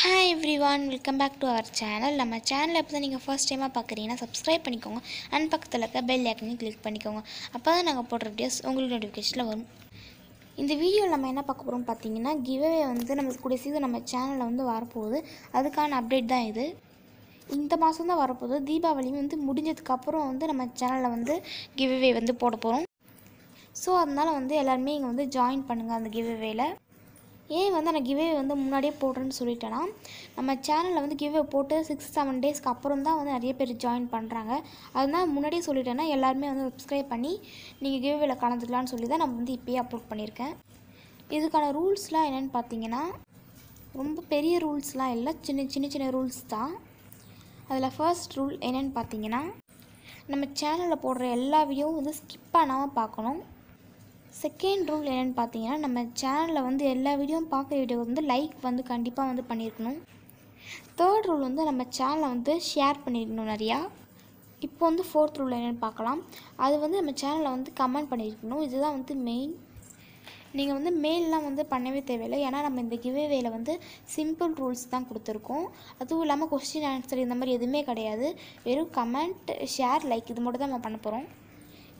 Hi everyone, welcome back to our channel. நம்ம சேனலை இப்போ தான் நீங்கள் ஃபர்ஸ்ட் டைமாக பார்க்குறீங்கன்னா சப்ஸ்கிரைப் பண்ணிக்கோங்க அண்ட் பக்கத்தில் இருக்க பெல் ஐக்கனையும் கிளிக் பண்ணிக்கோங்க. அப்போ தான் நாங்கள் போடுற வீடியோஸ் உங்களுக்கு நோட்டிஃபிகேஷனில் வரும். இந்த வீடியோவில் நம்ம என்ன பார்க்க போகிறோம் பார்த்தீங்கன்னா, கிவ்அவே வந்து நம்ம கூடிய சீக்கிரம் நம்ம சேனலில் வந்து வரப்போகுது. அதுக்கான அப்டேட் தான் இது. இந்த மாதம் தான் வரப்போகுது. தீபாவளியும் வந்து முடிஞ்சதுக்கப்புறம் வந்து நம்ம சேனலில் வந்து கிவ்அவே வந்து போட போகிறோம். ஸோ அதனால் வந்து எல்லாருமே இங்கே வந்து ஜாயின் பண்ணுங்கள் அந்த கிவ்அவேல. ஏன் வந்து நான் கிவ்அவே வந்து முன்னாடியே போடுறேன்னு சொல்லிட்டேன்னா, நம்ம சேனலில் வந்து கிவ்அவே போட்டு 6-7 டேஸ்க்கு அப்புறம் தான் வந்து நிறைய பேர் ஜாயின் பண்ணுறாங்க. அதனால் முன்னாடியே சொல்லிட்டேன்னா எல்லாருமே வந்து சப்ஸ்கிரைப் பண்ணி நீங்கள் கிவ்அவேல கலந்துக்கலான்னு சொல்லி தான் நான் வந்து இப்போயே அப்லோட் பண்ணியிருக்கேன். இதுக்கான ரூல்ஸ்லாம் என்னென்னு பார்த்தீங்கன்னா, ரொம்ப பெரிய ரூல்ஸ்லாம் இல்லை, சின்ன ரூல்ஸ் தான். அதில் ஃபர்ஸ்ட் ரூல் என்னென்னு பார்த்தீங்கன்னா, நம்ம சேனலில் போடுற எல்லா வீடியோவும் வந்து ஸ்கிப் பண்ணாமல் பார்க்கணும். செகண்ட் ரூல் என்னென்னு பார்த்தீங்கன்னா, நம்ம சேனலில் வந்து எல்லா வீடியோவும் பார்க்குற வீடியோ வந்து லைக் வந்து கண்டிப்பாக வந்து பண்ணியிருக்கணும். தேர்ட் ரூல் வந்து நம்ம சேனலை வந்து ஷேர் பண்ணியிருக்கணும் நிறையா. இப்போ வந்து ஃபோர்த் ரூல் என்னென்னு பார்க்கலாம். அது வந்து நம்ம சேனலில் வந்து கமெண்ட் பண்ணியிருக்கணும். இதுதான் வந்து மெயின். நீங்கள் வந்து மெயிலெலாம் வந்து பண்ணவே தேவையில்லை. ஏன்னா நம்ம இந்த கிவ்அவேல வந்து சிம்பிள் ரூல்ஸ் தான் கொடுத்துருக்கோம். அதுவும் இல்லாமல் கொஸ்டின் ஆன்சர் இந்த மாதிரி எதுவுமே கிடையாது. வெறும் கமெண்ட், ஷேர், லைக் இது மட்டும் தான் நம்ம பண்ண போகிறோம்.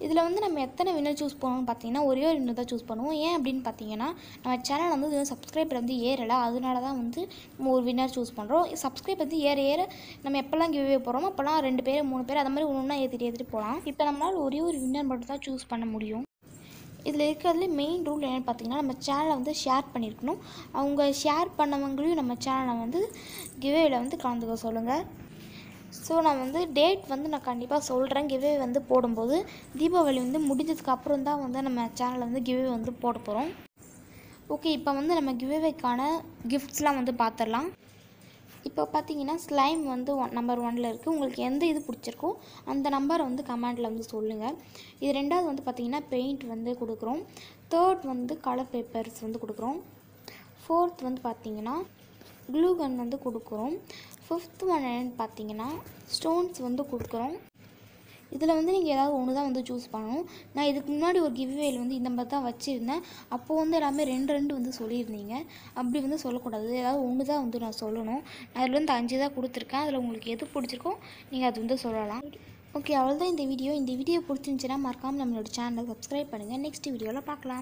இதில் வந்து நம்ம எத்தனை வின்னர் சூஸ் பண்ணுவோம்னு பார்த்தீங்கன்னா, ஒரே ஒரு வின்னர் தான் சூஸ் பண்ணுவோம். ஏன் அப்படின்னு பார்த்தீங்கன்னா, நம்ம சேனல் வந்து சப்ஸ்கிரைபர் வந்து ஏறலை. அதனால தான் வந்து நம்ம ஒரு வின்னர் சூஸ் பண்ணுறோம். சப்ஸ்கிரைப் வந்து ஏற நம்ம எப்போல்லாம் கிவ்அவே போகிறோமோ அப்போல்லாம் 2 பேர் 3 பேர் அந்த மாதிரி ஒன்றா ஏற்றிட்டு போகலாம். இப்போ நம்மளால் ஒரே ஒரு வின்னர் மட்டும் தான் சூஸ் பண்ண முடியும். இதில் இருக்கிறதுலே மெயின் ரூல் என்னென்னு பார்த்தீங்கன்னா, நம்ம சேனலை வந்து ஷேர் பண்ணியிருக்கணும். அவங்க ஷேர் பண்ணவங்களையும் நம்ம சேனலை வந்து கிவ்அவேல வந்து கலந்துக்க சொல்லுங்கள். ஸோ நான் வந்து டேட் வந்து நான் கண்டிப்பாக சொல்கிறேன். கிவ்அவே வந்து போடும்போது தீபாவளி வந்து முடிஞ்சதுக்கு அப்புறம் தான் வந்து நம்ம சேனலில் வந்து கிவ்அவே வந்து போட போகிறோம். ஓகே, இப்போ வந்து நம்ம கிவ்அவேக்கான கிஃப்ட்ஸ்லாம் வந்து பார்த்துடலாம். இப்போ பார்த்தீங்கன்னா, ஸ்லைம் வந்து நம்பர் 1ல் இருக்குது. உங்களுக்கு எந்த இது பிடிச்சிருக்கோ அந்த நம்பரை வந்து கமெண்டில் வந்து சொல்லுங்கள். இது ரெண்டாவது வந்து பார்த்திங்கன்னா பெயிண்ட் வந்து கொடுக்குறோம். தேர்ட் வந்து கலர் பேப்பர்ஸ் வந்து கொடுக்குறோம். ஃபோர்த் வந்து பார்த்திங்கன்னா க்ளூ கன் வந்து கொடுக்குறோம். ஃபிஃப்த் ஒன் என்னென்னு பார்த்தீங்கன்னா ஸ்டோன்ஸ் வந்து கொடுக்குறோம். இதில் வந்து நீங்கள் ஏதாவது ஒன்று தான் வந்து சூஸ் பண்ணணும். நான் இதுக்கு முன்னாடி ஒரு கிவ்அவேல வந்து இந்த மாதிரி தான் வச்சுருந்தேன். அப்போது வந்து எல்லாமே 2 வந்து சொல்லியிருந்தீங்க. அப்படி வந்து சொல்லக்கூடாது, ஏதாவது ஒன்று தான் வந்து நான் சொல்லணும். நான் அதில் வந்து 5 தான் கொடுத்துருக்கேன். அதில் உங்களுக்கு எது பிடிச்சிருக்கோ நீங்கள் அது வந்து சொல்லலாம். ஓகே, அவ்வளோதான் இந்த வீடியோ. இந்த வீடியோ பிடிச்சிருந்துச்சின்னா மறக்காமல் நம்மளோட சேனலை சப்ஸ்கிரைப் பண்ணுங்கள். நெக்ஸ்ட் வீடியோவில் பார்க்கலாம்.